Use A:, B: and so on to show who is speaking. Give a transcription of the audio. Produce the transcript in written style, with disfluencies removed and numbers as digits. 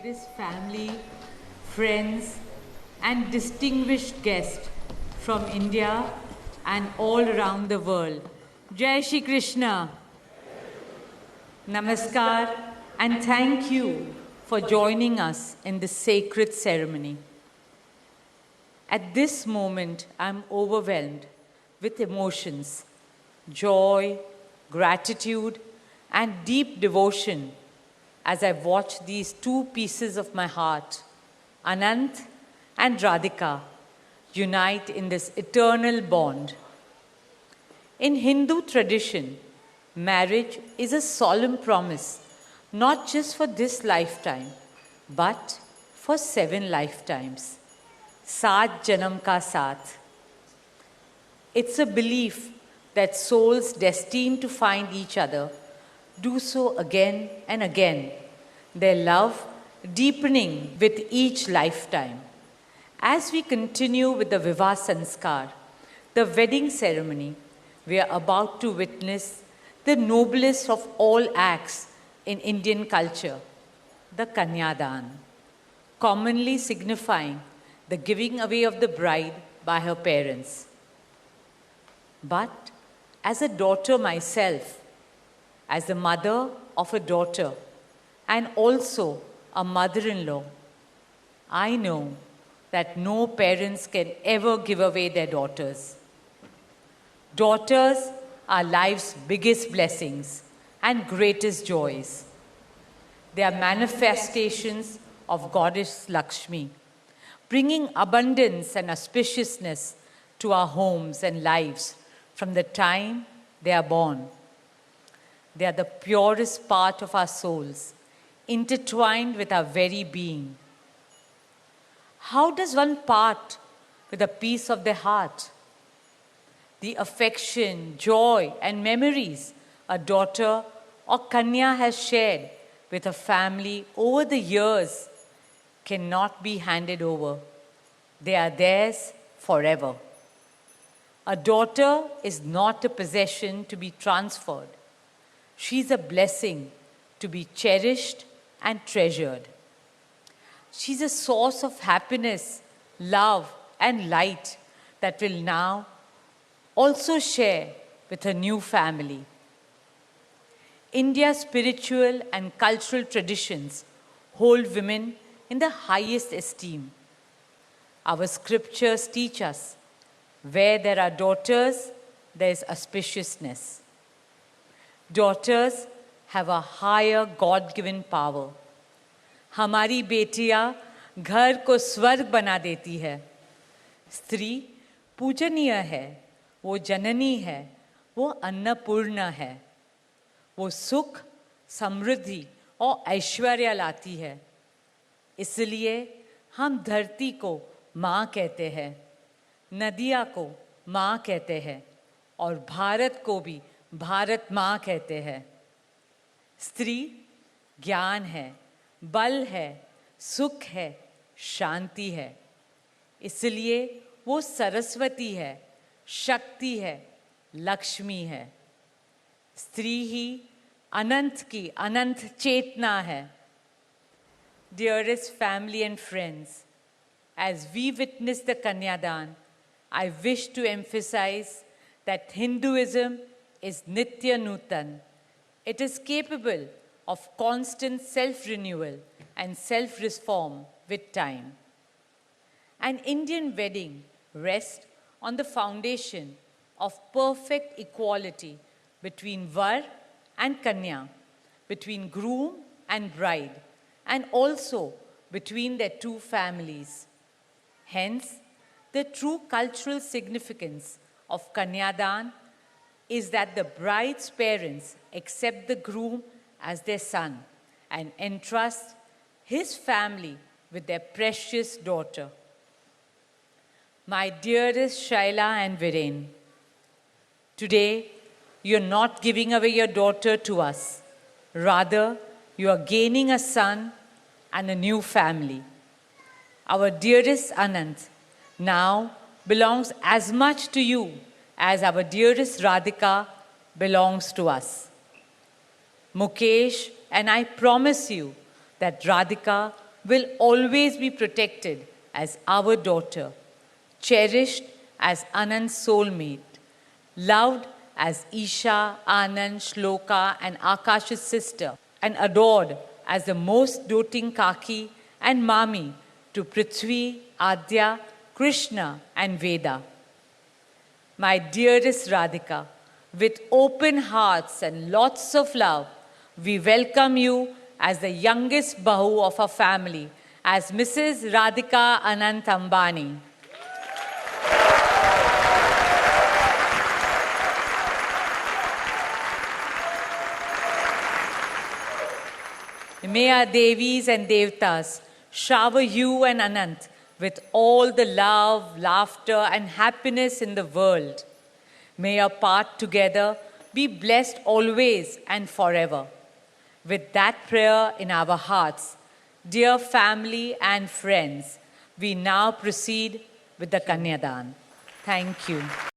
A: dearest family, friends, and distinguished guests from India and all around the world. Jai Shri Krishna. Namaskar, and thank you for joining us in this sacred ceremony. At this moment, I'm overwhelmed with emotions, joy, gratitude, and deep devotion as I watch these two pieces of my heart, Anant and Radhika, unite in this eternal bond. In Hindu tradition, marriage is a solemn promise, not just for this lifetime, but for 7 lifetimes. Saat Janam Ka Saath. It's a belief that souls destined to find each other do so again and again, their love deepening with each lifetime. As we continue with the Vivah Sanskar, the wedding ceremony, we are about to witness the noblest of all acts in Indian culture, the Kanyadan, commonly signifying the giving away of the bride by her parents. But as a daughter myself, as the mother of a daughter and also a mother-in-law, I know that no parents can ever give away their daughters. Daughters are life's biggest blessings and greatest joys. They are manifestations of Goddess Lakshmi, bringing abundance and auspiciousness to our homes and lives from the time they are born. They are the purest part of our souls, intertwined with our very being. How does one part with a piece of their heart? The affection, joy, and memories a daughter or Kanya has shared with her family over the years cannot be handed over. They are theirs forever. A daughter is not a possession to be transferred. She's a blessing to be cherished and treasured. She's a source of happiness, love, and light that will now also share with her new family. India's spiritual and cultural traditions hold women in the highest esteem. Our scriptures teach us where there are daughters, there is auspiciousness. Daughters have a higher God-given power. हमारी बेटियां घर को स्वर्ग बना देती है. स्त्री पूजनीय है, वो जननी है, वो अन्नपूर्णा है. वो सुख, समृद्धि और ऐश्वर्य लाती है. इसलिए हम धरती को माँ कहते हैं, नदियाँ को माँ कहते हैं और भारत को भी भारत माँ कहते हैं. स्त्री ज्ञान है, बल है, सुख है, शांति है. इसलिए वो सरस्वती है, शक्ति है, लक्ष्मी है. स्त्री ही अनंत की अनंत चेतना है. Dearest family and friends, as we witness the Kanyadan, I wish to emphasize that Hinduism is Nitya Nutan. It is capable of constant self-renewal and self-reform with time. An Indian wedding rests on the foundation of perfect equality between Var and Kanya, between groom and bride, and also between their two families. Hence, the true cultural significance of Kanyadan is that the bride's parents accept the groom as their son and entrust his family with their precious daughter. My dearest Shaila and Viren, today you're not giving away your daughter to us. Rather, you are gaining a son and a new family. Our dearest Anant now belongs as much to you as our dearest Radhika belongs to us. Mukesh and I promise you that Radhika will always be protected as our daughter, cherished as Anand's soulmate, loved as Isha, Anand, Shloka, and Akash's sister, and adored as the most doting Kaki and Mami to Prithvi, Adya, Krishna, and Veda. My dearest Radhika, with open hearts and lots of love, we welcome you as the youngest Bahu of our family, as Mrs. Radhika Anant Ambani. May our Devis and Devtas shower you and Anant with all the love, laughter, and happiness in the world. May our path together be blessed always and forever. With that prayer in our hearts, dear family and friends, we now proceed with the Kanyadan. Thank you.